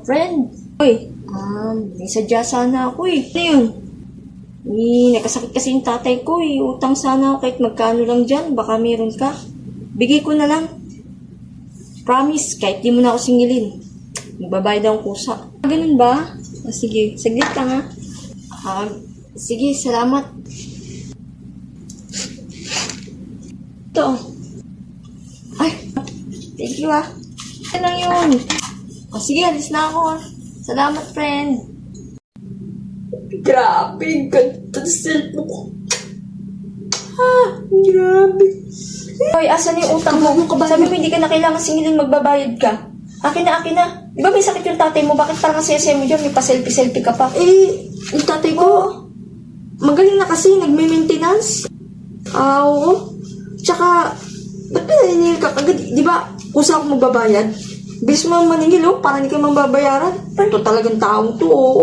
Friend. Uy, may sadya sana ako eh. Ano yun? Nakasakit kasi yung tatay ko eh. Utang sana ako kahit magkano lang dyan. Baka meron ka. Bigay ko na lang. Promise, kahit di mo na ako singilin. Magbabayad akong kusa. Ganun ba? Sige, saglit lang ha. Sige, salamat. Ito. Ay, thank you ah. Ano lang yun? Sige, alis na ako ah. Salamat, friend. Grabe, ganda sa cellphone ko. Grabe. Hoy, asan yung utang mo? Sabi mo hindi ka na kailangan singilin, magbabayad ka. Akin na, akin na. Di ba may sakit yung tatay mo? Bakit parang sese mo dyan? May pa-selfie-selfie ka pa. Yung tatay ko, magaling na kasi, nagme-maintenance. Oo. Tsaka, ba't ka naniningil ka kagad? Di ba, kusa ako magbabayad? Bilis mo maningil, parang hindi ka mababayaran. Ito talagang taong to,